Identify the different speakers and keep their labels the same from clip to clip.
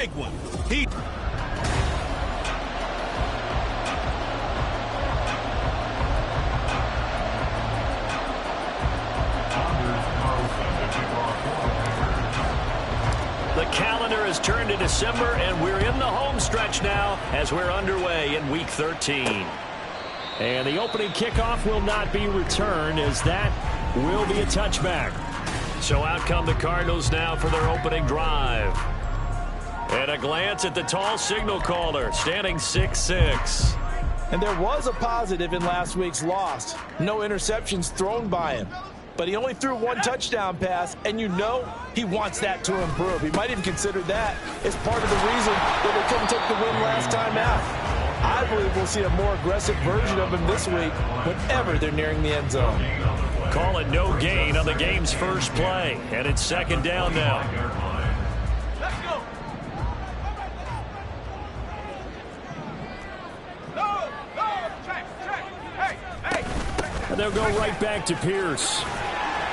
Speaker 1: big one.
Speaker 2: The calendar has turned to December, and we're in the home stretch now as we're underway in Week 13. And the opening kickoff will not be returned, as that will be a touchback. So out come the Cardinals now for their opening drive. And a glance at the tall signal caller, standing 6'6".
Speaker 3: And there was a positive in last week's loss. No interceptions thrown by him. But he only threw one touchdown pass, and you know he wants that to improve. He might even consider that as part of the reason that they couldn't take the win last time out. I believe we'll see a more aggressive version of him this week whenever they're nearing the end zone.
Speaker 2: Call it no gain on the game's first play, and it's second down now. And they'll go right back to Pierce.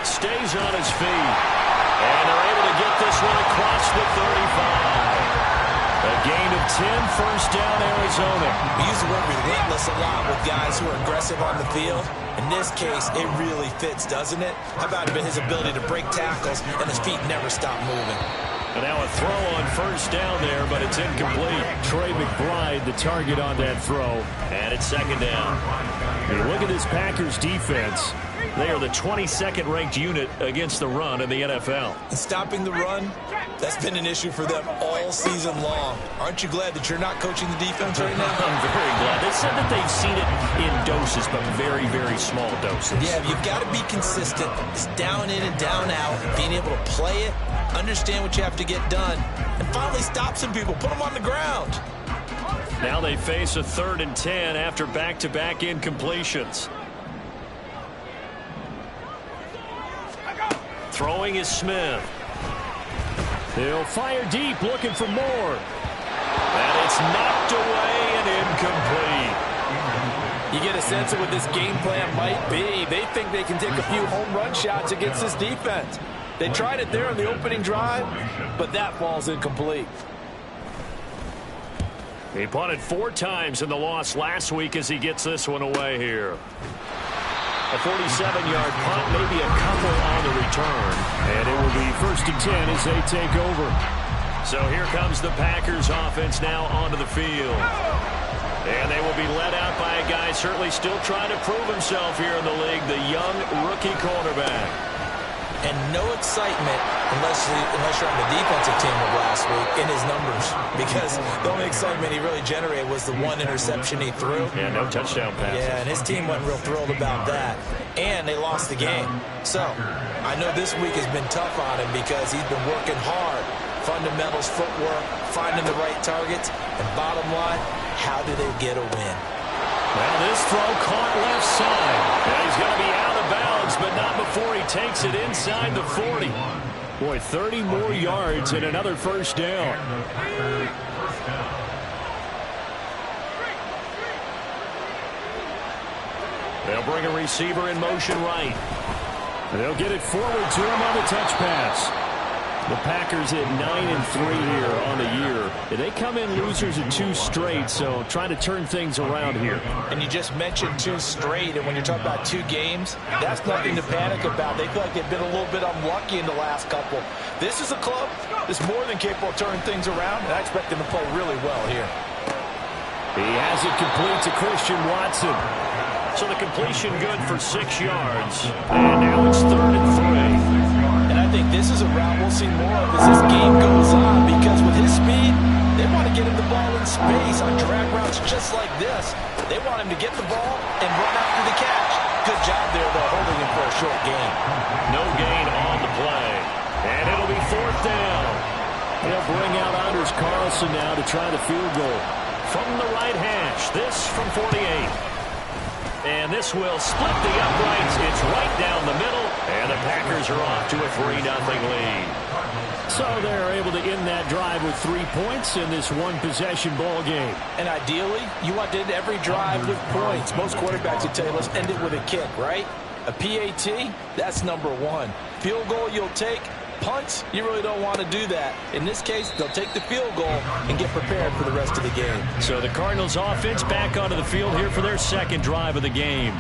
Speaker 2: Stays on his feet. And they're able to get this one across the 35. A gain of 10, first down, Arizona.
Speaker 4: We use the word relentless a lot with guys who are aggressive on the field. In this case, it really fits, doesn't it? How about his ability to break tackles and his feet never stop moving?
Speaker 2: And now a throw on first down there, but it's incomplete. Trey McBride, the target on that throw. And it's second down. And look at this Packers defense. They are the 22nd ranked unit against the run in the NFL.
Speaker 4: And stopping the run, that's been an issue for them all season long. Aren't you glad that you're not coaching the defense right now?
Speaker 2: I'm very glad. They said that they've seen it in doses, but very, very small doses.
Speaker 4: Yeah, you've got to be consistent. It's down in and down out, being able to play it, understand what you have to get done, and finally stop some people, put them on the ground.
Speaker 2: Now they face a 3rd and 10 after back-to-back incompletions. Throwing is Smith. He'll fire deep, looking for more. And it's knocked away and incomplete.
Speaker 3: You get a sense of what this game plan might be. They think they can take a few home run shots against this defense. They tried it there on the opening drive, but that falls incomplete.
Speaker 2: He punted 4 times in the loss last week as he gets this one away here. A 47-yard punt, maybe a couple on the return. And it will be 1st and 10 as they take over. So here comes the Packers offense now onto the field. And they will be led out by a guy certainly still trying to prove himself here in the league, the young rookie cornerback.
Speaker 4: And no excitement unless you're on the defensive team of last week in his numbers. Because the only excitement he really generated was the one interception he threw.
Speaker 2: Yeah, no touchdown pass.
Speaker 4: Yeah, and his team wasn't real thrilled about that. And they lost the game. So, I know this week has been tough on him because he's been working hard. Fundamentals, footwork, finding the right targets. And bottom line, how do they get a win?
Speaker 2: Well, this throw caught left side. And he's going to be out of bounds, but not before he takes it inside the 40. Boy, 30 more yards and another first down. They'll bring a receiver in motion right. They'll get it forward to him on the touch pass. The Packers at 9-3 here on the year. They come in losers in 2 straight, so trying to turn things around here.
Speaker 3: And you just mentioned 2 straight, and when you're talking about 2 games, that's nothing to panic about. They feel like they've been a little bit unlucky in the last couple. This is a club that's more than capable of turning things around, and I expect them to play really well here.
Speaker 2: He has it complete to Christian Watson. So the completion good for 6 yards. And now it's 3rd and 3.
Speaker 3: I think this is a route we'll see more of as this game goes on, because with his speed, they want to get him the ball in space on drag routes just like this. They want him to get the ball and run after the catch. Good job there, though, holding him for a short gain.
Speaker 2: No gain on the play. And it'll be 4th down. They'll bring out Anders Carlson now to try the field goal. From the right hash, this from 48. And this will split the uprights. It's right down the middle. And the Packers are off to a 3-0 lead. So they're able to end that drive with 3 points in this one-possession ball game.
Speaker 3: And ideally, you want to end every drive with points. Most quarterbacks would tell you, let's end it with a kick, right? A PAT, that's number 1. Field goal you'll take, punts, you really don't want to do that. In this case, they'll take the field goal and get prepared for the rest of the game.
Speaker 2: So the Cardinals offense back onto the field here for their second drive of the game.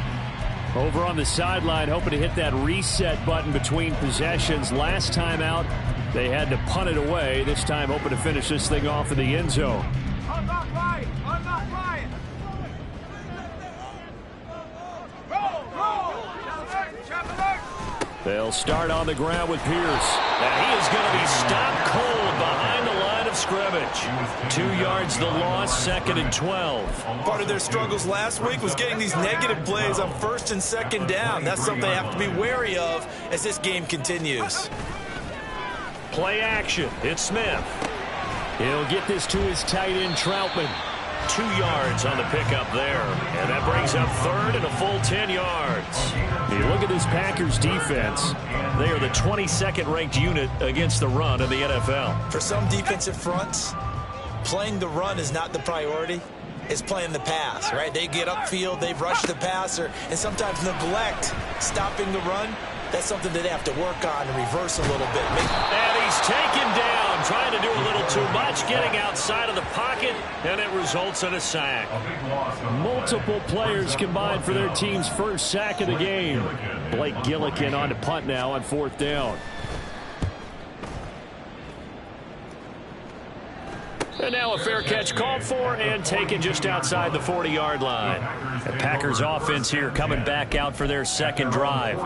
Speaker 2: Over on the sideline, hoping to hit that reset button between possessions. Last time out, they had to punt it away. This time, hoping to finish this thing off in the end zone. They'll start on the ground with Pierce. And he is going to be stopped cold behind the line of scrimmage. 2 yards the loss, 2nd and 12.
Speaker 3: Part of their struggles last week was getting these negative plays on 1st and 2nd down. That's something they have to be wary of as this game continues.
Speaker 2: Play action. It's Smith. He'll get this to his tight end, Troutman. 2 yards on the pickup there. And that brings up 3rd and a full 10 yards. You look at this Packers defense. They are the 22nd ranked unit against the run in the NFL.
Speaker 4: For some defensive fronts, playing the run is not the priority. It's playing the pass, right? They get upfield, they rush the passer, and sometimes neglect stopping the run. That's something that they have to work on and reverse a little bit.
Speaker 2: And he's taken down, trying to do a little too much, getting outside of the pocket, and it results in a sack. Multiple players combined for their team's first sack of the game. Blake Gillikin on to punt now on 4th down. And now a fair catch called for and taken just outside the 40-yard line. The Packers offense here coming back out for their second drive.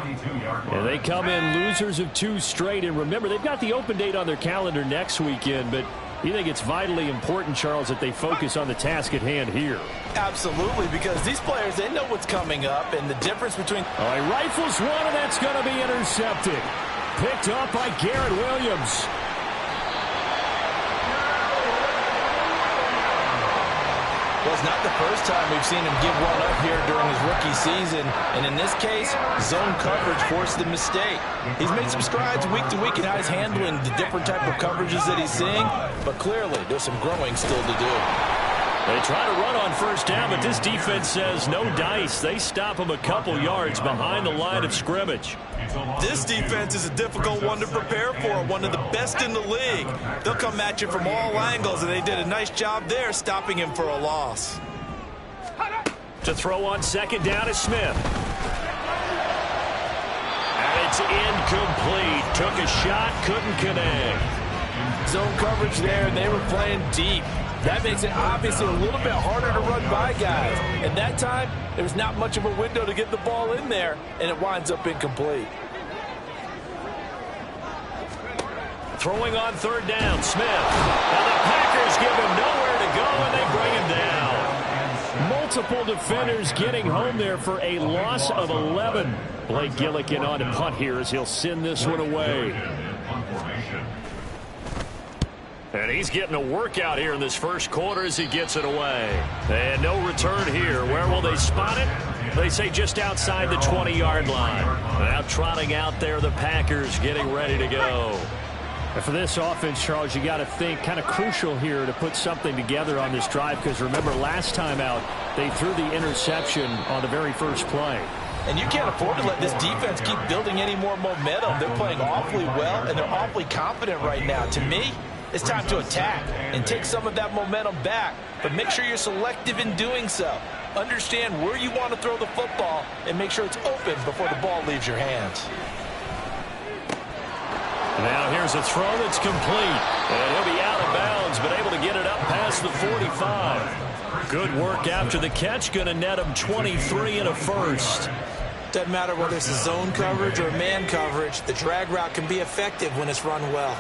Speaker 2: And they come in losers of 2 straight. And remember, they've got the open date on their calendar next weekend. But you think it's vitally important, Charles, that they focus on the task at hand here?
Speaker 3: Absolutely, because these players, they know what's coming up. And the difference between...
Speaker 2: Oh, he rifles one, and that's going to be intercepted. Picked up by Garrett Williams.
Speaker 3: Well, it's not the first time we've seen him give one up here during his rookie season. And in this case, zone coverage forced the mistake. He's made some strides week to week in how he's handling the different type of coverages that he's seeing. But clearly, there's some growing still to do.
Speaker 2: They try to run on 1st down, but this defense says no dice. They stop him a couple yards behind the line of scrimmage.
Speaker 3: This defense is a difficult one to prepare for, one of the best in the league. They'll come at you from all angles, and they did a nice job there stopping him for a loss.
Speaker 2: To throw on 2nd down is Smith. And it's incomplete. Took a shot, couldn't connect.
Speaker 3: Zone coverage there, and they were playing deep. That makes it obviously a little bit harder to run by guys. And that time, there was not much of a window to get the ball in there, and it winds up incomplete.
Speaker 2: Throwing on 3rd down, Smith. And the Packers give him nowhere to go, and they bring him down. Multiple defenders getting home there for a loss of 11. Blake Gillikin on to punt here as he'll send this one away. And he's getting a workout here in this first quarter as he gets it away. And no return here. Where will they spot it? They say just outside the 20-yard line. Now trotting out there, the Packers getting ready to go. And for this offense, Charles, you got to think kind of crucial here to put something together on this drive, because remember last time out, they threw the interception on the very first play.
Speaker 3: And you can't afford to let this defense keep building any more momentum. They're playing awfully well, and they're awfully confident right now. To me, it's time to attack and take some of that momentum back, but make sure you're selective in doing so. Understand where you want to throw the football and make sure it's open before the ball leaves your hands.
Speaker 2: Now here's a throw that's complete, and he'll be out of bounds, but able to get it up past the 45. Good work after the catch, going to net him 23 and a first.
Speaker 4: Doesn't matter whether it's a zone coverage or man coverage, the drag route can be effective when it's run well.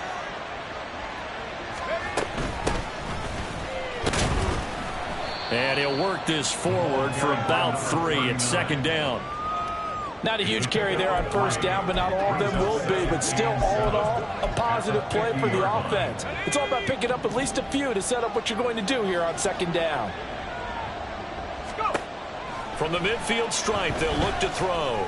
Speaker 2: And he'll work this forward for about 3 at 2nd down.
Speaker 3: Not a huge carry there on 1st down, but not all of them will be. But still, all in all, a positive play for the offense. It's all about picking up at least a few to set up what you're going to do here on 2nd down.
Speaker 2: From the midfield stripe, they'll look to throw.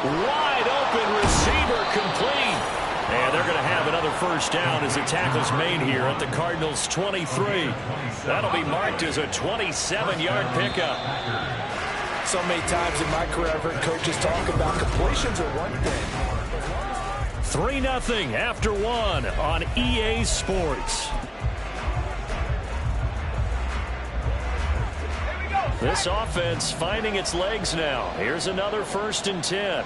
Speaker 2: Wide open receiver, complete. And they're going to have another 1st down as the tackle's made here at the Cardinals' 23. That'll be marked as a 27-yard pickup.
Speaker 3: So many times in my career, I've heard coaches talk about completions are one thing.
Speaker 2: 3-0 after one on EA Sports. This offense finding its legs now. Here's another 1st and 10.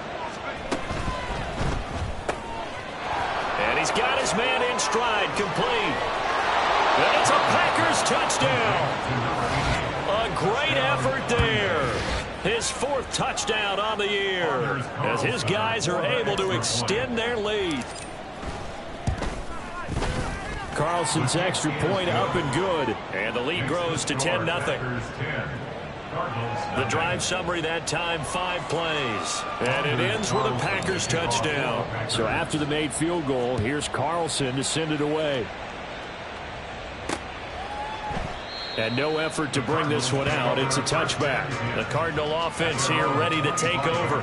Speaker 2: And he's got his man in stride, complete. And it's a Packers touchdown. A great effort there. His 4th touchdown on the year as his guys are able to extend their lead. Carlson's extra point up and good. And the lead grows to 10-0. The drive summary that time, 5 plays. And it ends with a Packers touchdown. So after the made field goal, here's Carlson to send it away. And no effort to bring this one out. It's a touchback. The Cardinal offense here ready to take over.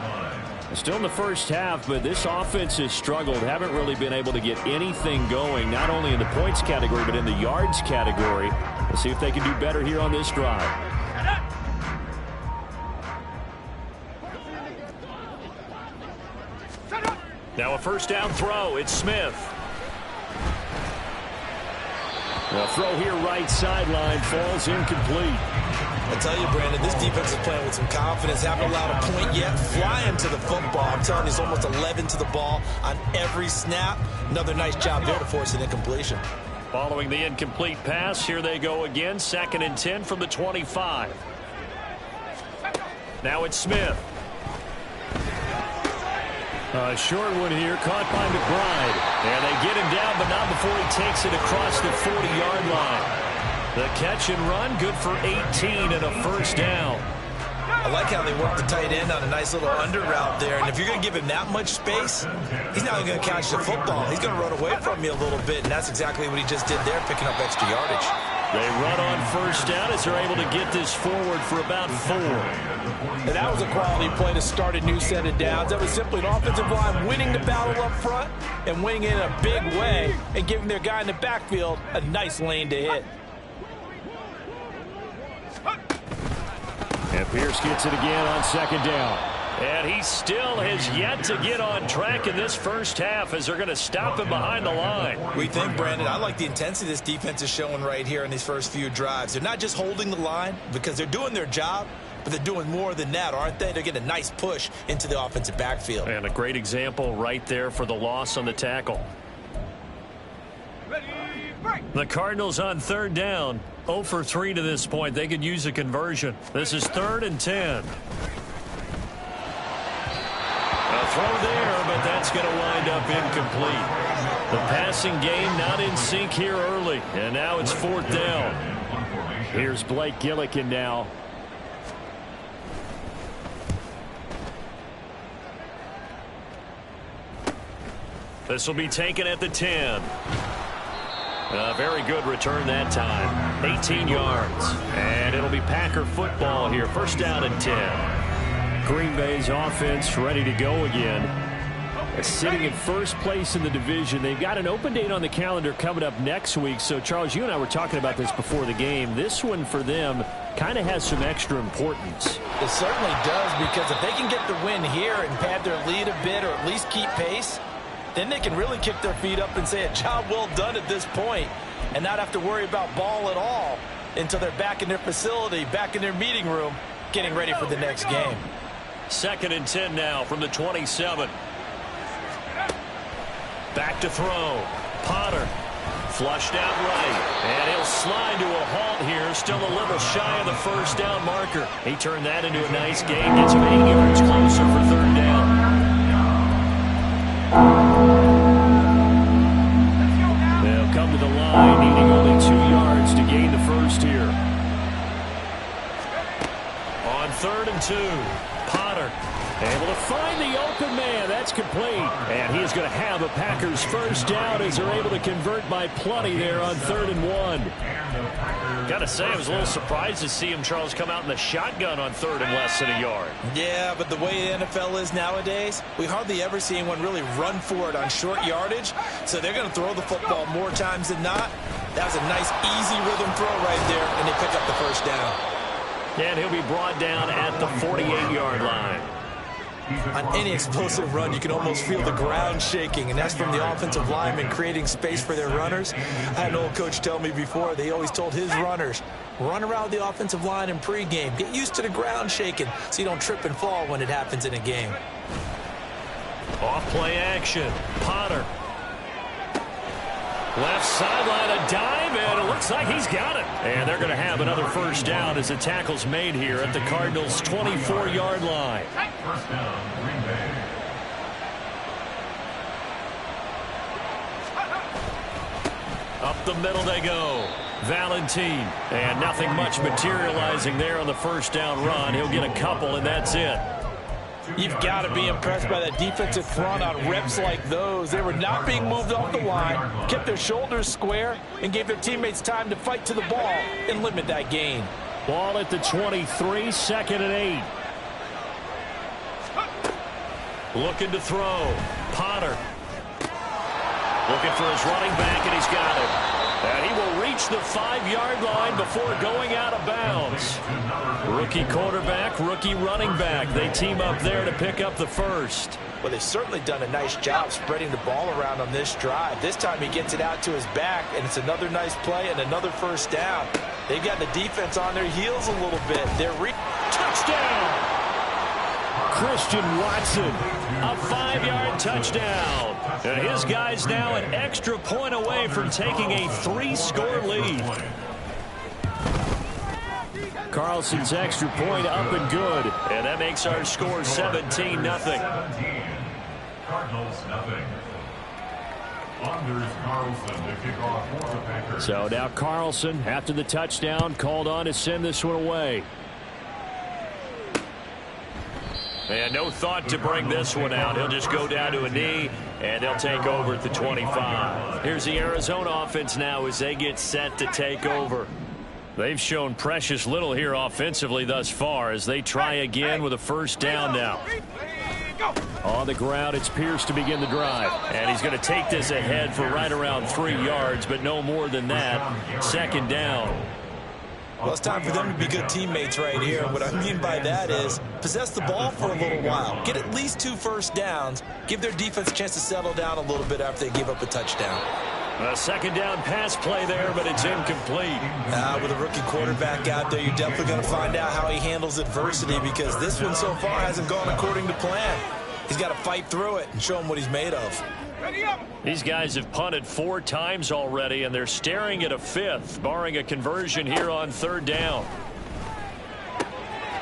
Speaker 2: Still in the first half, but this offense has struggled. Haven't really been able to get anything going, not only in the points category, but in the yards category. We'll see if they can do better here on this drive. Now a 1st down throw. It's Smith. The throw here right sideline falls incomplete.
Speaker 4: I tell you, Brandon, this defense is playing with some confidence. Haven't allowed a point yet. Flying to the football. I'm telling you, it's almost 11 to the ball on every snap. Another nice job there to force an incompletion.
Speaker 2: Following the incomplete pass, here they go again. 2nd and 10 from the 25. Now it's Smith. A short one here, caught by McBride. And they get him down, but not before he takes it across the 40-yard line. The catch and run, good for 18 and a 1st down.
Speaker 4: I like how they work the tight end on a nice little under route there. And if you're going to give him that much space, he's not going to catch the football. He's going to run away from you a little bit, and that's exactly what he just did there, picking up extra yardage.
Speaker 2: They run on 1st down as they're able to get this forward for about 4.
Speaker 3: And that was a quality play to start a new set of downs. That was simply an offensive line winning the battle up front and winning it in a big way and giving their guy in the backfield a nice lane to hit.
Speaker 2: And Pierce gets it again on 2nd down. And he still has yet to get on track in this first half as they're going to stop him behind the line.
Speaker 4: We think, Brandon, I like the intensity this defense is showing right here in these first few drives. They're not just holding the line because they're doing their job, but they're doing more than that, aren't they? They're getting a nice push into the offensive backfield.
Speaker 2: And a great example right there for the loss on the tackle. The Cardinals on 3rd down. 0 for 3 to this point. They could use a conversion. This is 3rd and 10. A throw there, but that's going to wind up incomplete. The passing game not in sync here early. And now it's 4th down. Here's Blake Gillikin now. This will be taken at the 10. A very good return that time. 18 yards. And it'll be Packer football here. 1st down and 10. Green Bay's offense ready to go again. Sitting in 1st place in the division. They've got an open date on the calendar coming up next week. So, Charles, you and I were talking about this before the game. This one for them kind of has some extra importance.
Speaker 3: It certainly does, because if they can get the win here and pad their lead a bit or at least keep pace, then they can really kick their feet up and say a job well done at this point and not have to worry about ball at all until they're back in their facility, back in their meeting room, getting ready for the next game.
Speaker 2: 2nd and 10 now from the 27. Back to throw. Potter flushed out right. And he'll slide to a halt here. Still a little shy of the 1st down marker. He turned that into a nice gain. Gets him 8 yards closer for 3rd down. They'll come to the line, needing only 2 yards to gain the 1st here. On 3rd and 2, Potter able to find the open man. That's complete. And he is going to have a Packers 1st down as they're able to convert by plenty there on 3rd and 1. Got to say, I was a little surprised to see him, Charles, come out in the shotgun on 3rd and less than a yard.
Speaker 4: Yeah, but the way the NFL is nowadays, we hardly ever see anyone really run for it on short yardage. So they're going to throw the football more times than not. That was a nice, easy rhythm throw right there, and they pick up the 1st down.
Speaker 2: And he'll be brought down at the 48-yard line.
Speaker 4: On any explosive run, you can almost feel the ground shaking, and that's from the offensive linemen creating space for their runners. I had an old coach tell me before, they always told his runners, run around the offensive line in pregame. Get used to the ground shaking so you don't trip and fall when it happens in a game.
Speaker 2: Off play action. Potter. Left sideline, a dive, and it looks like he's got it. And they're going to have another first down as the tackle's made here at the Cardinals' 24-yard line.
Speaker 1: First down, Green Bay.
Speaker 2: Up the middle they go. Valentine. And nothing much materializing there on the first down run. He'll get a couple, and that's it.
Speaker 3: You've got to be impressed by that defensive front on reps like those. They were not being moved off the line, kept their shoulders square, and gave their teammates time to fight to the ball and limit that gain.
Speaker 2: Ball at the 23, second and 8. Looking to throw. Potter. Looking for his running back, and he's got it. And he will reach the 5-yard line before going out of bounds. Rookie quarterback, rookie running back. They team up there to pick up the first.
Speaker 3: Well, they've certainly done a nice job spreading the ball around on this drive. This time he gets it out to his back, and it's another nice play and another first down. They've got the defense on their heels a little bit. They're
Speaker 2: touchdown! Christian Watson, a 5-yard touchdown. And his guy's now an extra point away from taking a 3-score lead. Carlson's extra point up and good. And that makes our score 17-0.
Speaker 1: Cardinals, nothing. Anders Carlson to kick off for the Packers.
Speaker 2: So now Carlson, after the touchdown, called on to send this one away. And no thought to bring this one out. He'll just go down to a knee, and they'll take over at the 25. Here's the Arizona offense now as they get set to take over. They've shown precious little here offensively thus far as they try again with a first down now. On the ground, it's Pierce to begin the drive. And he's going to take this ahead for right around 3 yards, but no more than that. Second down.
Speaker 4: Well, it's time for them to be good teammates right here. What I mean by that is possess the ball for a little while. Get at least 2 first downs. Give their defense a chance to settle down a little bit after they give up a touchdown.
Speaker 2: A second down pass play there, but it's incomplete.
Speaker 4: With a rookie quarterback out there, you're definitely going to find out how he handles adversity because this one so far hasn't gone according to plan. He's got to fight through it and show him what he's made of.
Speaker 2: These guys have punted 4 times already, and they're staring at a 5th, barring a conversion here on 3rd down.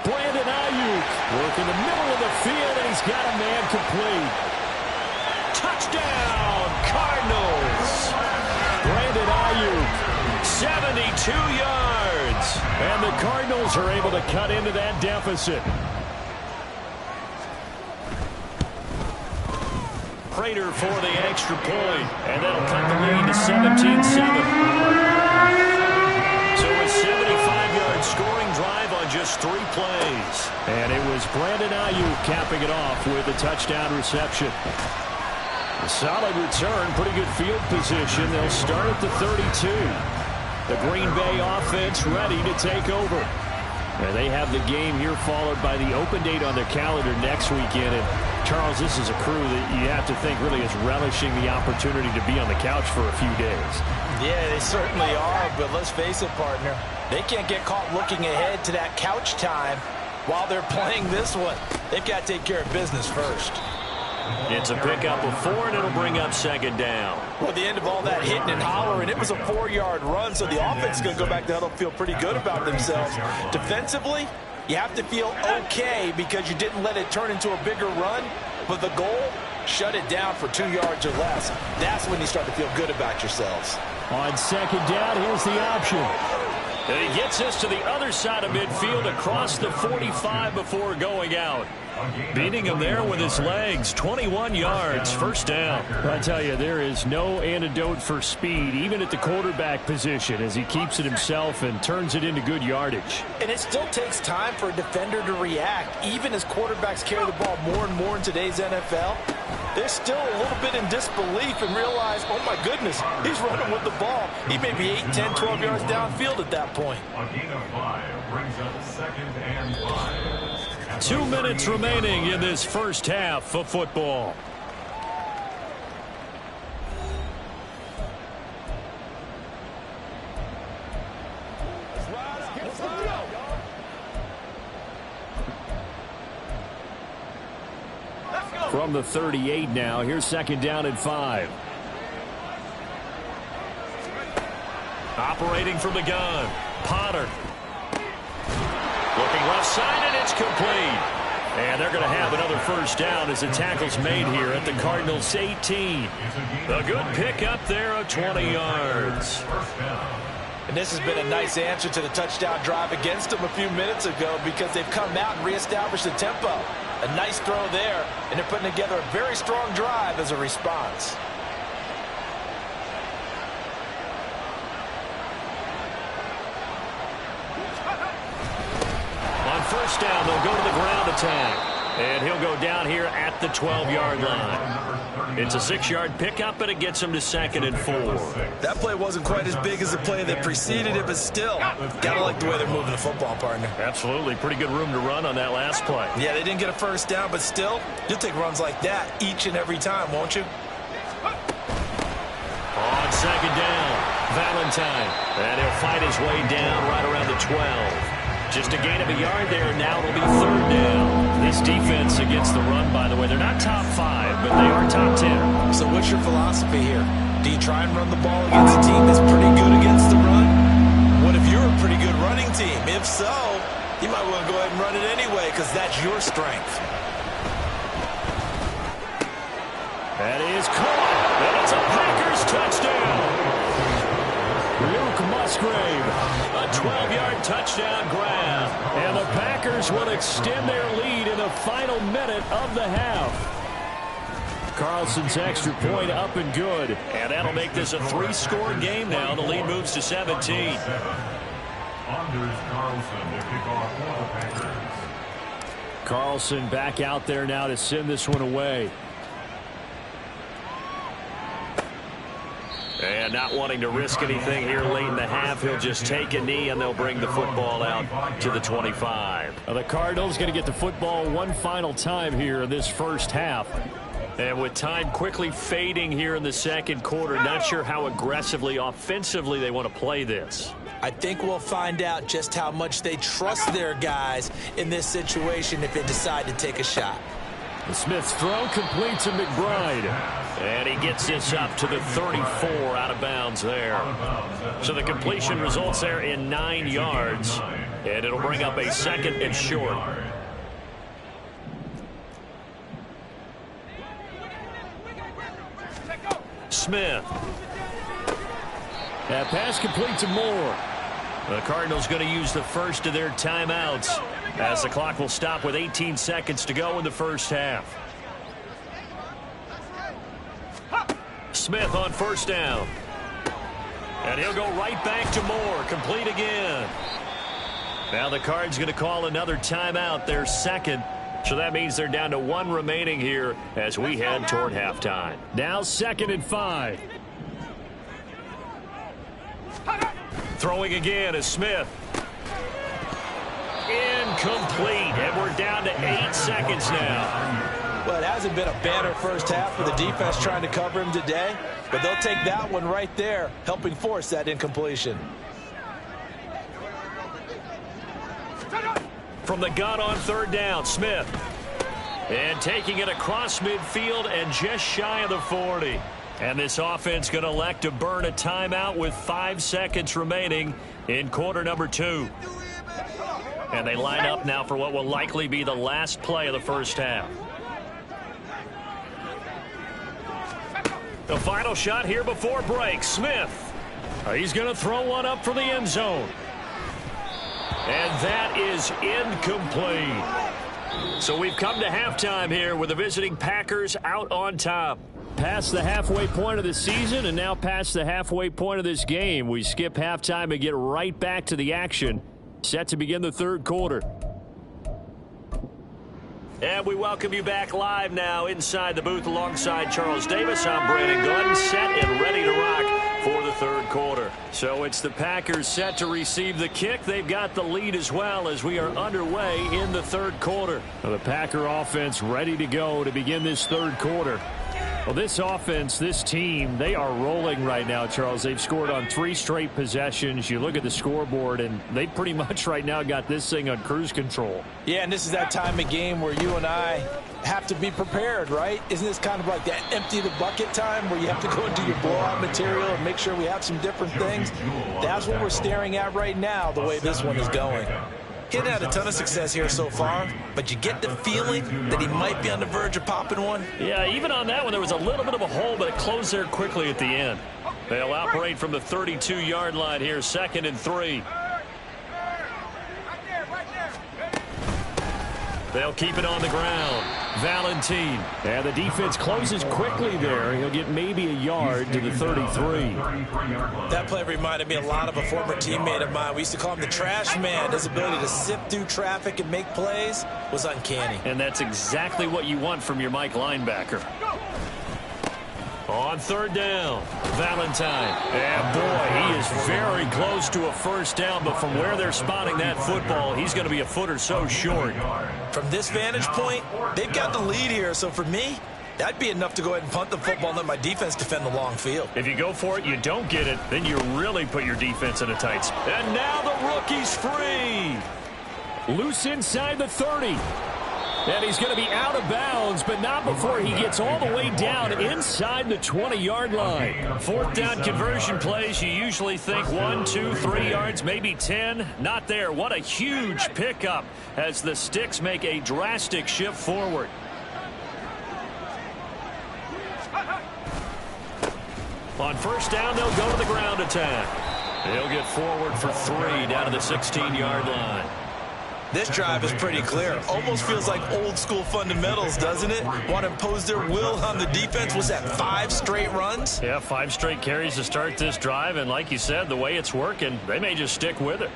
Speaker 2: Brandon Ayuk working the middle of the field, and he's got a man complete. Touchdown, Cardinals! Brandon Ayuk, 72 yards. And the Cardinals are able to cut into that deficit. Prater for the extra point, and that'll cut the lead to 17-7. So a 75-yard scoring drive on just 3 plays. And it was Brandon Ayuk capping it off with a touchdown reception. A solid return, pretty good field position. They'll start at the 32. The Green Bay offense ready to take over. And they have the game here followed by the open date on their calendar next weekend. And Charles, this is a crew that you have to think really is relishing the opportunity to be on the couch for a few days.
Speaker 3: Yeah, they certainly are, but let's face it, partner. They can't get caught looking ahead to that couch time while they're playing this one. They've got to take care of business first.
Speaker 2: It's a pickup of 4, and it'll bring up 2nd down.
Speaker 3: Well, at the end of all that hitting and hollering, it was a 4-yard run, so the offense is going to go back there and feel pretty good about themselves. Defensively, you have to feel okay because you didn't let it turn into a bigger run, but the goal, shut it down for 2 yards or less. That's when you start to feel good about yourselves.
Speaker 2: On 2nd down, here's the option. And he gets us to the other side of midfield across the 45 before going out. Beating him there with his legs, 21 yards, first down. I tell you, there is no antidote for speed, even at the quarterback position, as he keeps it himself and turns it into good yardage.
Speaker 3: And it still takes time for a defender to react, even as quarterbacks carry the ball more and more in today's NFL. They're still a little bit in disbelief and realize, oh my goodness, he's running with the ball. He may be 8, 10, 12 yards downfield at that point.
Speaker 1: A gain of 5 brings up 2nd and 5.
Speaker 2: 2 minutes remaining in this first half of football. From the 38 now, here's 2nd down and 5. Operating from the gun, Potter. Looking left side, and it's complete. And they're going to have another first down as the tackle's made here at the Cardinals' 18. A good pickup there of 20 yards.
Speaker 3: And this has been a nice answer to the touchdown drive against them a few minutes ago because they've come out and reestablished the tempo. A nice throw there, and they're putting together a very strong drive as a response.
Speaker 2: On first down, they'll go to the ground attack. And he'll go down here at the 12-yard line. It's a 6-yard pickup, and it gets him to 2nd and 4.
Speaker 3: That play wasn't quite as big as the play that preceded it, but still, gotta like the way they're moving the football, partner.
Speaker 2: Absolutely. Pretty good room to run on that last play.
Speaker 3: Yeah, they didn't get a first down, but still, you'll take runs like that each and every time, won't you?
Speaker 2: On 2nd down, Valentine. And he'll fight his way down right around the 12. Just a gain of a yard there. Now it'll be 3rd down. This defense against the run, by the way, they're not top 5, but they are top 10.
Speaker 3: So what's your philosophy here? Do you try and run the ball against a team that's pretty good against the run? What if you're a pretty good running team? If so, you might want to go ahead and run it anyway because that's your strength.
Speaker 2: That is caught. And it's a Packers touchdown. Luke Musgrave, a 12-yard touchdown grab. And the Packers will extend their lead in the final minute of the half. Carlson's extra point up and good. And that'll make this a 3-score game now. The lead moves to 17.
Speaker 1: Anders Carlson to kick off for the Packers.
Speaker 2: Carlson back out there now to send this one away. And not wanting to risk anything here late in the half, he'll just take a knee, and they'll bring the football out to the 25. Now the Cardinals going to get the football one final time here in this first half. And with time quickly fading here in the second quarter, not sure how aggressively, offensively they want to play this.
Speaker 4: I think we'll find out just how much they trust their guys in this situation if they decide to take a shot.
Speaker 2: Smith's throw complete to McBride. And he gets this up to the 34 out of bounds there. So the completion results there in 9 yards. And it'll bring up a 2nd and short. Smith. That pass complete to Moore. The Cardinals going to use the first of their timeouts as the clock will stop with 18 seconds to go in the first half. Smith on first down. And he'll go right back to Moore. Complete again. Now the Cards going to call another timeout, their 2nd. So that means they're down to 1 remaining here as we head toward halftime. Now 2nd and 5. Throwing again is Smith. Incomplete. And we're down to 8 seconds now.
Speaker 3: Well, it hasn't been a banner first half for the defense trying to cover him today, but they'll take that one right there, helping force that incompletion.
Speaker 2: From the gun on 3rd down, Smith. And taking it across midfield and just shy of the 40. And this offense going to elect to burn a timeout with 5 seconds remaining in quarter number 2. And they line up now for what will likely be the last play of the first half. The final shot here before break. Smith. He's going to throw one up for the end zone. And that is incomplete. So we've come to halftime here with the visiting Packers out on top. Past the halfway point of the season and now past the halfway point of this game. We skip halftime and get right back to the action. Set to begin the 3rd quarter. And we welcome you back live now inside the booth alongside Charles Davis. I'm Brandon Gordon, set and ready to rock for the third quarter. So it's the Packers set to receive the kick. They've got the lead as well as we are underway in the third quarter. The Packer offense ready to go to begin this third quarter. Well, this offense, this team, they are rolling right now, Charles. They've scored on 3 straight possessions. You look at the scoreboard, and they pretty much right now got this thing on cruise control.
Speaker 3: Yeah, and this is that time of game where you and I have to be prepared, right? Isn't this kind of like that empty the bucket time where you have to go into your blowout material and make sure we have some different things? That's what we're staring at right now, the way this one is going.
Speaker 4: He hasn't had a ton of success here so far, but you get the feeling that he might be on the verge of popping one.
Speaker 2: Yeah, even on that one, there was a little bit of a hole, but it closed there quickly at the end. They'll operate from the 32-yard line here, 2nd and 3. They'll keep it on the ground. Valentine. And the defense closes quickly there. He'll get maybe a yard to the 33.
Speaker 4: That play reminded me a lot of a former teammate of mine. We used to call him the trash man. His ability to sift through traffic and make plays was uncanny.
Speaker 2: And that's exactly what you want from your Mike linebacker. On 3rd down, Valentine. And boy, he is very close to a first down, but from where they're spotting that football, he's going to be a foot or so short.
Speaker 4: From this vantage point, they've got the lead here, so for me, that'd be enough to go ahead and punt the football and let my defense defend the long field.
Speaker 2: If you go for it, you don't get it, then you really put your defense in a tight spot. And now the rookie's free. Loose inside the 30. And he's going to be out of bounds, but not before he gets all the way down inside the 20-yard line. 4th down conversion plays, you usually think 1, 2, 3 yards, maybe 10. Not there. What a huge pickup as the Sticks make a drastic shift forward. On 1st down, they'll go to the ground attack. They'll get forward for 3 down to the 16-yard line.
Speaker 4: This drive is pretty clear. Almost feels like old school fundamentals, doesn't it? Want to impose their will on the defense. Was that 5 straight runs?
Speaker 2: Yeah, 5 straight carries to start this drive. And like you said, the way it's working, they may just stick with it.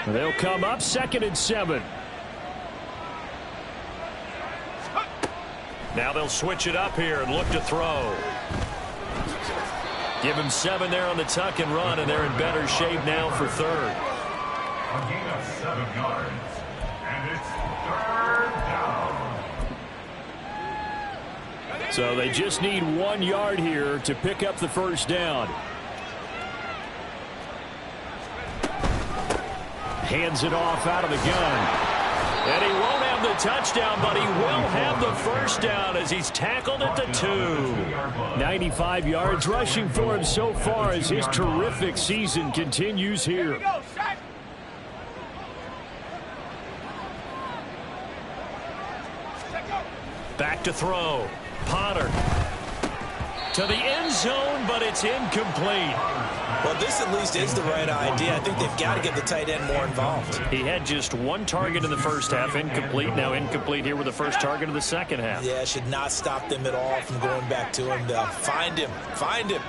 Speaker 2: They'll come up 2nd and 7. Now they'll switch it up here and look to throw. Give him 7 there on the tuck and run, and they're in better shape now for 3rd.
Speaker 1: A gain of 7 yards, and it's 3rd down.
Speaker 2: So they just need 1 yard here to pick up the first down. Hands it off out of the gun. And he won't have the touchdown, but he will have the first down as he's tackled at the 2. 95 yards rushing for him so far as his terrific season continues here. Back to throw. Potter to the end zone, but it's incomplete.
Speaker 4: Well, this at least is the right idea. I think they've got to get the tight end more involved.
Speaker 2: He had just 1 target in the first half, incomplete. Now incomplete here with the first target of the second half.
Speaker 4: Yeah, should not stop them at all from going back to him. Find him. Find him.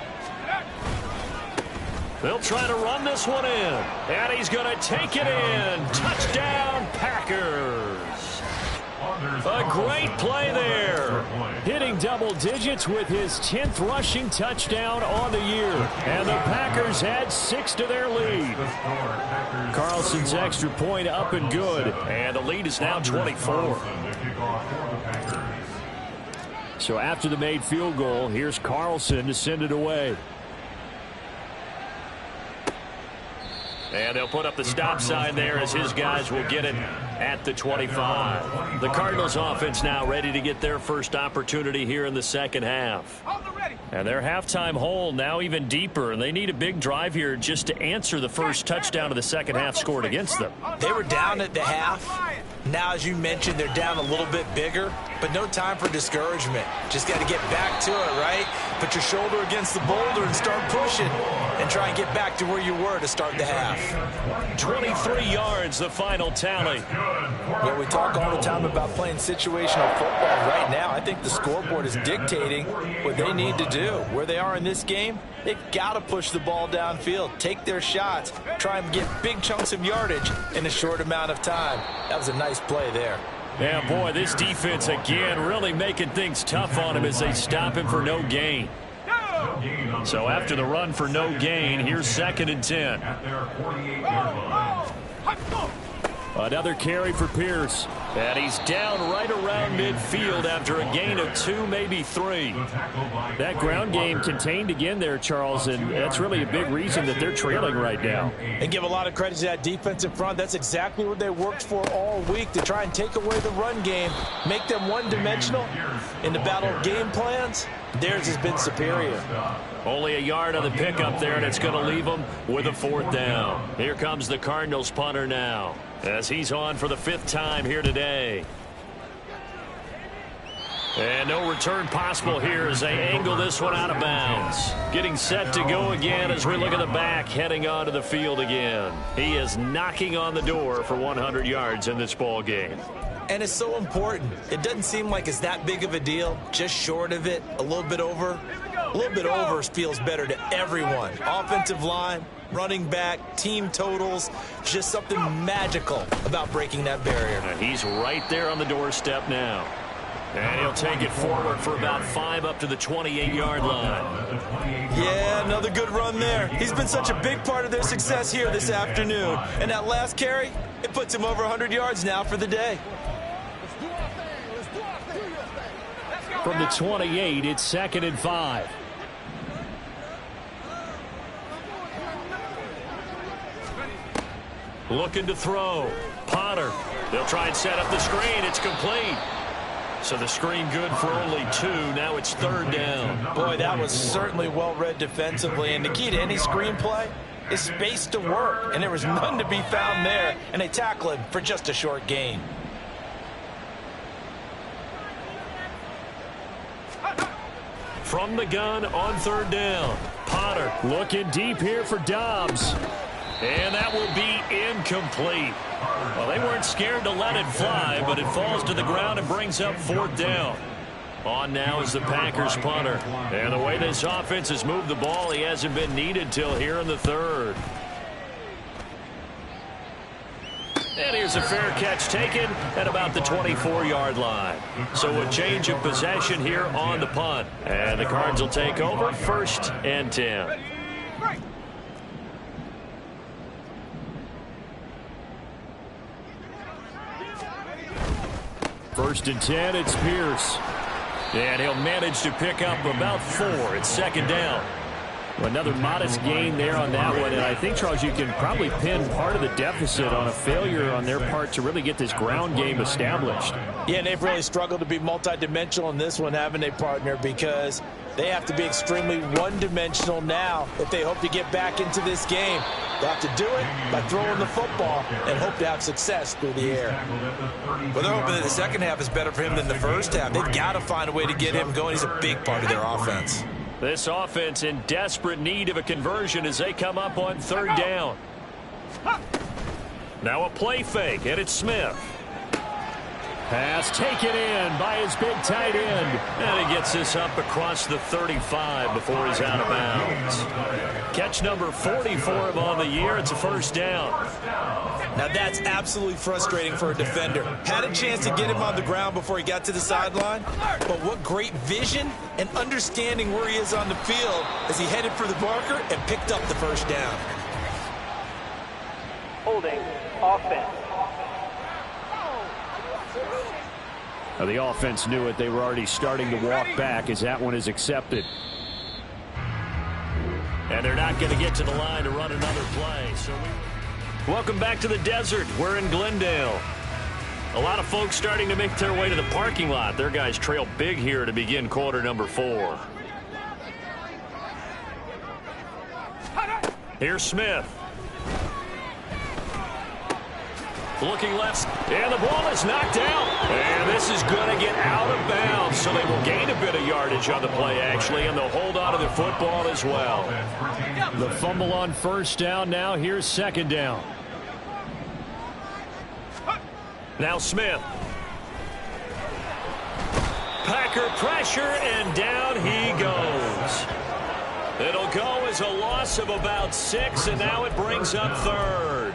Speaker 2: They'll try to run this one in. And he's going to take it in. Touchdown, Packers. A great play there. Hitting double digits with his 10th rushing touchdown on the year. And the Packers add 6 to their lead. Carlson's extra point up and good. And the lead is now 24. So after the made field goal, here's Carlson to send it away. And they'll put up the stop sign there as his guys will get it at the 25. The Cardinals offense now ready to get their first opportunity here in the second half. And their halftime hole now even deeper, and they need a big drive here just to answer the first touchdown of the second half scored against them.
Speaker 4: They were down at the half. Now, as you mentioned, they're down a little bit bigger, but no time for discouragement. Just got to get back to it, right? Put your shoulder against the boulder and start pushing and try and get back to where you were to start the half.
Speaker 2: 23 yards, the final tally.
Speaker 3: Yeah, we talk all the time about playing situational football. Right now, I think the scoreboard is dictating what they need to do. Where they are in this game, they've got to push the ball downfield, take their shots, try and get big chunks of yardage in a short amount of time. That was a nice play there.
Speaker 2: Yeah, boy, this defense again really making things tough on him as they stop him for no gain. So after the run for no gain, here's 2nd and 10.
Speaker 1: At their 48-yard line.
Speaker 2: Another carry for Pierce. And he's down right around midfield after a gain of 2, maybe 3.
Speaker 5: That ground game contained again there, Charles, and that's really a big reason that they're trailing right now.
Speaker 3: And give a lot of credit to that defense in front. That's exactly what they worked for all week, to try and take away the run game, make them one-dimensional. In the battle of game plans, theirs has been superior.
Speaker 2: Only a yard on the pickup there, and it's going to leave them with a 4th down. Here comes the Cardinals punter now, as he's on for the 5th time here today. And no return possible here as they angle this one out of bounds. Getting set to go again as we look at the back, heading onto the field again. He is knocking on the door for 100 yards in this ball game.
Speaker 4: And it's so important. It doesn't seem like it's that big of a deal. Just short of it, a little bit over. A little bit over feels better to everyone. Offensive line, running back, team totals, just something magical about breaking that barrier.
Speaker 2: And he's right there on the doorstep now. And he'll take it forward for about 5 up to the 28-yard line.
Speaker 4: Yeah, another good run there. He's been such a big part of their success here this afternoon. And that last carry, it puts him over 100 yards now for the day.
Speaker 2: From the 28, it's 2nd and 5. Looking to throw. Potter. They'll try and set up the screen. It's complete. So the screen good for only 2. Now it's 3rd down.
Speaker 3: Boy, that was certainly well read defensively. And the key to any screen play is space to work. And there was none to be found there. And they tackle him for just a short gain.
Speaker 2: From the gun on 3rd down. Potter looking deep here for Dobbs. And that will be incomplete. Well, they weren't scared to let it fly, but it falls to the ground and brings up 4th down. On now is the Packers punter. And the way this offense has moved the ball, he hasn't been needed till here in the 3rd. And here's a fair catch taken at about the 24-yard line. So a change of possession here on the punt. And the Cards will take over 1st and 10. First and 10, it's Pierce. And he'll manage to pick up about 4. It's 2nd down.
Speaker 5: Another modest gain there on that one, and I think, Charles, you can probably pin part of the deficit on a failure on their part to really get this ground game established.
Speaker 3: Yeah, and they've really struggled to be multidimensional in this one, haven't they, partner? Because they have to be extremely one-dimensional now if they hope to get back into this game. They'll have to do it by throwing the football and hope to have success through the air.
Speaker 4: Well, they're hoping that the second half is better for him than the first half. They've got to find a way to get him going. He's a big part of their offense.
Speaker 2: This offense in desperate need of a conversion as they come up on 3rd down. Now a play fake, and it's Smith. Pass taken in by his big tight end. And he gets this up across the 35 before he's out of bounds. Catch number 40 for him on the year. It's a 1st down.
Speaker 4: Now that's absolutely frustrating for a defender. Had a chance to get him on the ground before he got to the sideline, but what great vision and understanding where he is on the field as he headed for the marker and picked up the 1st down.
Speaker 6: Holding offense.
Speaker 5: Now, the offense knew it. They were already starting to walk back as that one is accepted.
Speaker 2: And they're not going to get to the line to run another play. So welcome back to the desert. We're in Glendale. A lot of folks starting to make their way to the parking lot. Their guys trail big here to begin quarter number 4. Here's Smith. Looking left, and the ball is knocked out. And this is going to get out of bounds, so they will gain a bit of yardage on the play, actually, and they'll hold on to the football as well.
Speaker 5: The fumble on 1st down. Now here's 2nd down.
Speaker 2: Now Smith. Packer pressure, and down he goes. It'll go as a loss of about 6, and now it brings up 3rd.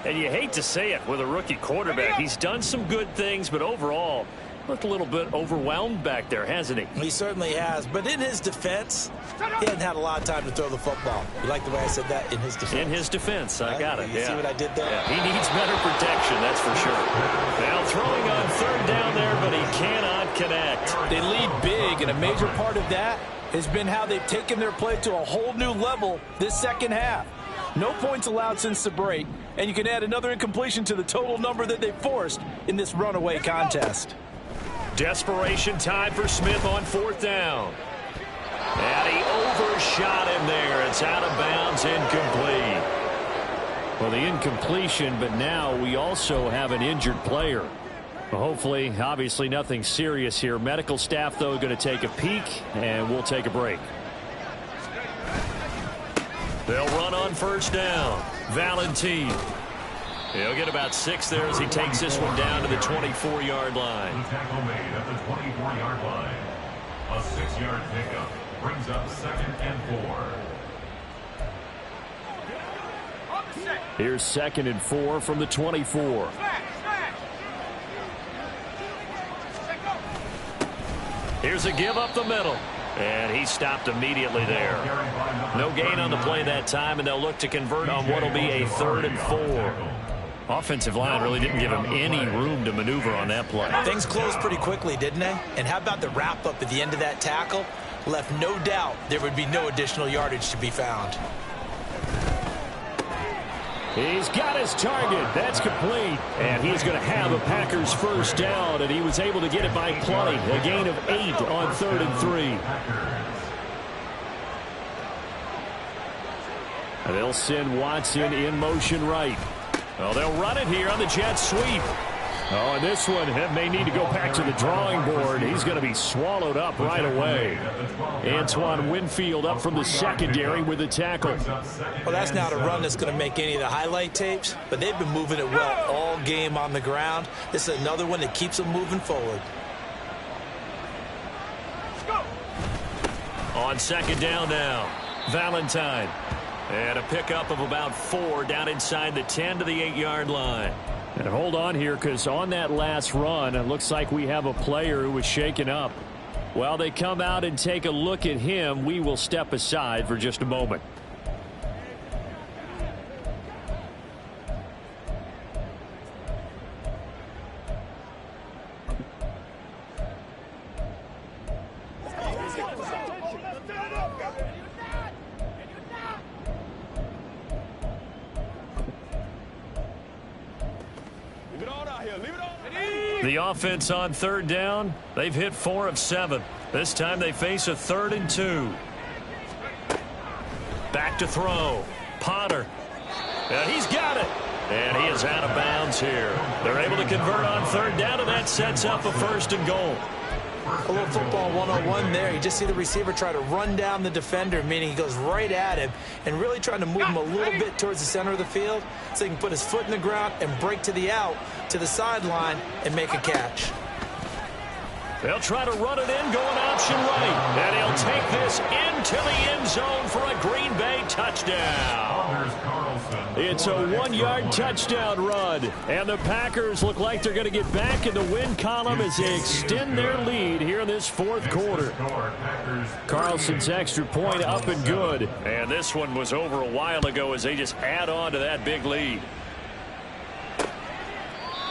Speaker 5: And you hate to say it with a rookie quarterback. He's done some good things, but overall,
Speaker 2: Looked a little bit overwhelmed back there, hasn't he?
Speaker 4: He certainly has, but in his defense, he hasn't had a lot of time to throw the football. You like the way I said that? In his defense.
Speaker 2: In his defense, I got it.
Speaker 4: You see what I did there?
Speaker 2: Yeah, he needs better protection, that's for sure. Now throwing on third down there, but he cannot connect.
Speaker 3: They lead big, and a major part of that has been how they've taken their play to a whole new level this second half. No points allowed since the break, and you can add another incompletion to the total number that they forced in this runaway contest.
Speaker 2: Desperation time for Smith on fourth down. And he overshot him there. It's out of bounds, incomplete.
Speaker 5: Well, the incompletion, but now we also have an injured player. Well, hopefully, obviously nothing serious here. Medical staff, though, going to take a peek, and we'll take a break.
Speaker 2: They'll run on first down. Valentine. He'll get about 6 there as he takes this one down to the 24-yard line.
Speaker 1: The tackle made at the 24-yard line. A 6-yard pickup brings up 2nd and 4.
Speaker 5: Here's 2nd and 4 from the 24.
Speaker 2: Here's a give up the middle. And he stopped immediately there. No gain on the play that time, and they'll look to convert on what will be a 3rd and 4. Offensive line really didn't give him any room to maneuver on that play.
Speaker 4: Things closed pretty quickly, didn't they? And how about the wrap-up at the end of that tackle? Left no doubt there would be no additional yardage to be found.
Speaker 5: He's got his target. That's complete. And he's going to have a Packers first down, and he was able to get it by plenty. A gain of 8 on 3rd and 3. They'll send Watson in motion right. Well, they'll run it here on the jet sweep. Oh, and this one may need to go back to the drawing board. He's going to be swallowed up right away. Antoine Winfield up from the secondary with a tackle.
Speaker 4: Well, that's not a run that's going to make any of the highlight tapes, but they've been moving it well all game on the ground. This is another one that keeps them moving forward.
Speaker 2: On 2nd down now, Valentine. And a pickup of about 4 down inside the 10 to the 8-yard line.
Speaker 5: And hold on here, because on that last run, it looks like we have a player who was shaken up. While they come out and take a look at him, we will step aside for just a moment.
Speaker 2: The offense on 3rd down, they've hit 4 of 7. This time they face a 3rd and 2. Back to throw. Potter. And he's got it. And he is out of bounds here. They're able to convert on 3rd down, and that sets up a 1st and goal.
Speaker 4: A little football 101 there. You just see the receiver try to run down the defender, meaning he goes right at him and really trying to move him a little bit towards the center of the field so he can put his foot in the ground and break to the out, to the sideline, and make a catch.
Speaker 2: They'll try to run it in, going option right. And he'll take this into the end zone for a Green Bay touchdown.
Speaker 5: It's a 1-yard touchdown run. And the Packers look like they're going to get back in the win column as they extend their lead here in this 4th quarter. Carlson's extra point up and good.
Speaker 2: And this one was over a while ago as they just add on to that big lead.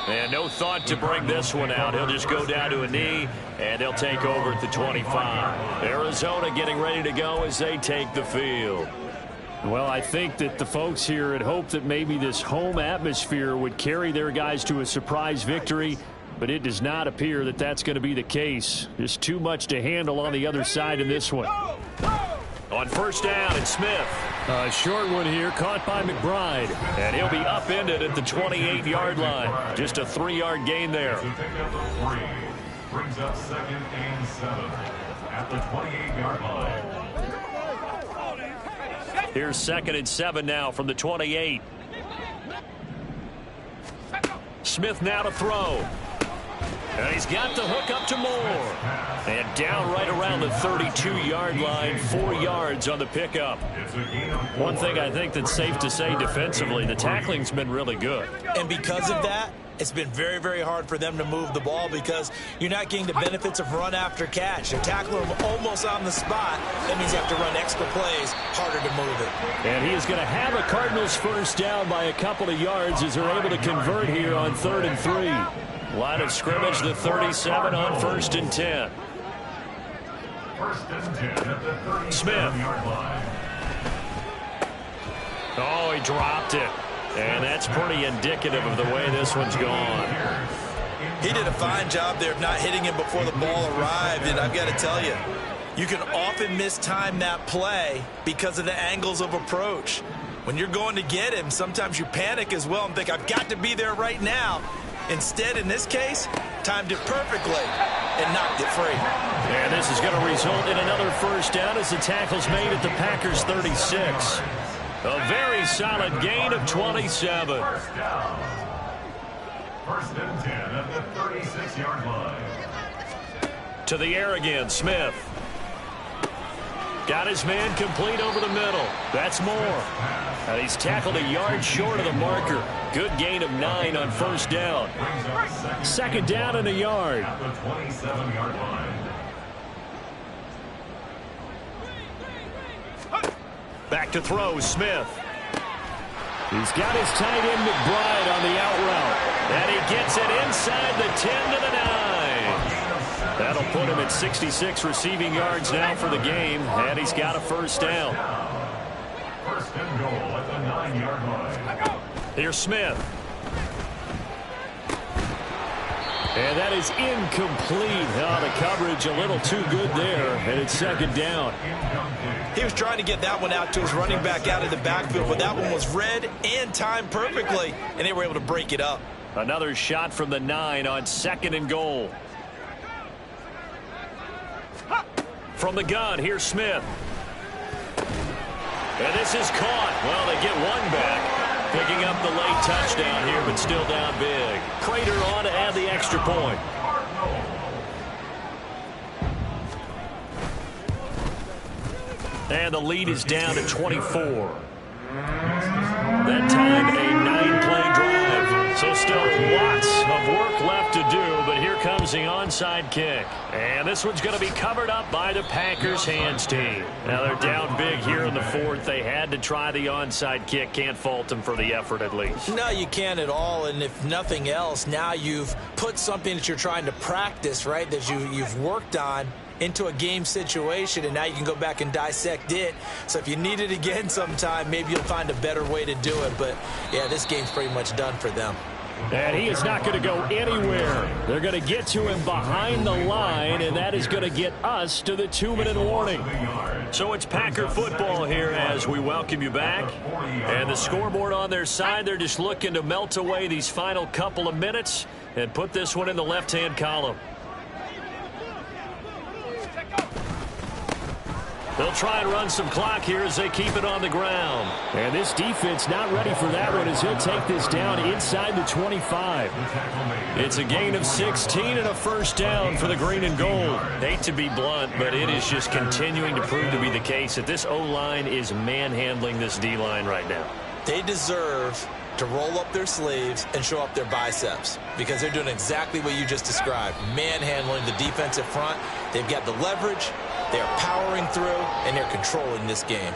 Speaker 2: And no thought to bring this one out. He'll just go down to a knee, and they'll take over at the 25. Arizona getting ready to go as they take the field.
Speaker 5: Well, I think that the folks here had hoped that maybe this home atmosphere would carry their guys to a surprise victory, but it does not appear that that's going to be the case. There's too much to handle on the other side in this one.
Speaker 2: On 1st down, it's Smith.
Speaker 5: A short one here, caught by McBride.
Speaker 2: And he'll be upended at the 28-yard line. Just a 3-yard gain there.
Speaker 1: Brings up 2nd and 7 at the 28-yard line.
Speaker 2: Here's 2nd and 7 now from the 28. Smith now to throw. And he's got the hook up to Moore. And down right around the 32-yard line, 4 yards on the pickup. One thing I think that's safe to say defensively, the tackling's been really good.
Speaker 4: And because of that, it's been very, very hard for them to move the ball because you're not getting the benefits of run after catch. They're tackling them almost on the spot. That means you have to run extra plays, harder to move it.
Speaker 5: And he is going to have a Cardinals first down by a couple of yards as they're able to convert here on 3rd and 3. Line of scrimmage, the 37 on 1st and 10.
Speaker 1: 1st and 10 at the 37-yard
Speaker 5: Smith.
Speaker 1: line.
Speaker 5: Oh, he dropped it. And that's pretty indicative of the way this one's gone.
Speaker 4: He did a fine job there of not hitting him before the ball arrived, and I've got to tell you, you can often mistime that play because of the angles of approach. When you're going to get him, sometimes you panic as well and think, I've got to be there right now. Instead, in this case, timed it perfectly and knocked it free.
Speaker 5: And this is going to result in another first down as the tackle's made at the Packers' 36. A very solid gain of 27.
Speaker 1: First down. 1st and 10 at the 36-yard line.
Speaker 5: To the air again, Smith. Got his man complete over the middle. That's Moore. And he's tackled a yard short of the marker. Good gain of 9 on first down. 2nd down and a yard.
Speaker 1: At the 27-yard line.
Speaker 5: Back to throw, Smith. He's got his tight end McBride on the out route. And he gets it inside the 10 to the 9. That'll put him at 66 receiving yards now for the game. And he's got a first down.
Speaker 1: 1st and goal at the 9-yard line.
Speaker 5: Here's Smith. And that is incomplete. Oh, the coverage a little too good there. And it's 2nd down.
Speaker 4: He was trying to get that one out to his running back out of the backfield, but that one was read and timed perfectly, and they were able to break it up.
Speaker 5: Another shot from the 9 on 2nd and goal. From the gun, here's Smith. And this is caught. Well, they get one back. Picking up the late touchdown here, but still down big. Prater on to add the extra point. And the lead is down to 24. That time, a 9-play drive. So still lots of work left to do, but here comes the onside kick. And this one's going to be covered up by the Packers hands team. Now they're down big here in the 4th. They had to try the onside kick. Can't fault them for the effort at least.
Speaker 4: No, you can't at all, and if nothing else, now you've put something that you're trying to practice, right, that you've worked on into a game situation, and now you can go back and dissect it. So if you need it again sometime, maybe you'll find a better way to do it. But, yeah, this game's pretty much done for them.
Speaker 5: And he is not going to go anywhere. They're going to get to him behind the line, and that is going to get us to the 2-minute warning. So it's Packer football here as we welcome you back. And the scoreboard on their side, they're just looking to melt away these final couple of minutes and put this one in the left-hand column. They'll try and run some clock here as they keep it on the ground. And this defense not ready for that one as he'll take this down inside the 25. It's a gain of 16 and a first down for the green and gold. Hate to be blunt, but it is just continuing to prove to be the case that this O-line is manhandling this D-line right now.
Speaker 4: They deserve to roll up their sleeves and show up their biceps because they're doing exactly what you just described, manhandling the defensive front. They've got the leverage. They're powering through, and they're controlling this game.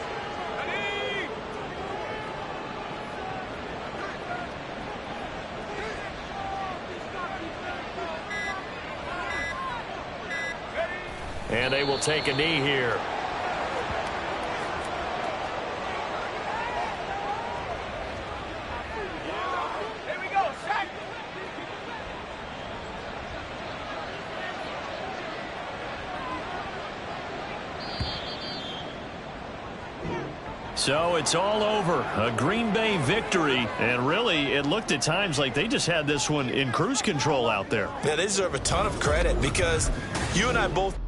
Speaker 5: And they will take a knee here. So it's all over. A Green Bay victory. And really, it looked at times like they just had this one in cruise control out there.
Speaker 4: Yeah, they deserve a ton of credit because you and I both